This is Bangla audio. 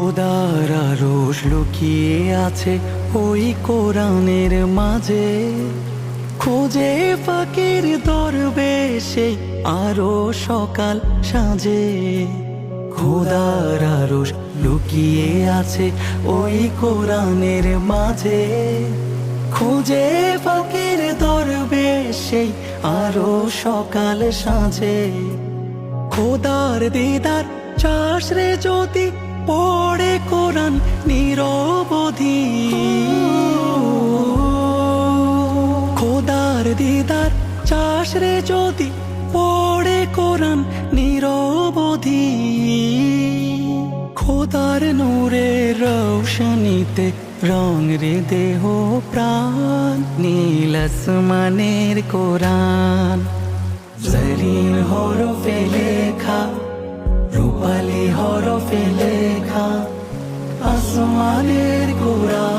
খোদার আরশ লুকিয়ে আছে ওই কোরআনের মাঝে, খোঁজে ফাকির দরবেশে আরো সকাল সাজে। খোদার আরশ লুকিয়ে আছে ওই কোরআনের মাঝে, খোঁজে ফাকির দরবেশে আরো সকাল সাজে। খোদার দিদার চাস রে যদি পড়ে কোরআন নিরবধি, খোদার দিদার চাস রে যদি পড়ে কোরআন নিরবধি। খোদার নূরে রৌশনীতে রং রে দেহ প্রাণ, নীল আসমানের কোরআন জরিন হরফে লেখা, রূপালী হরফে লেখা আসমানের কোরআন।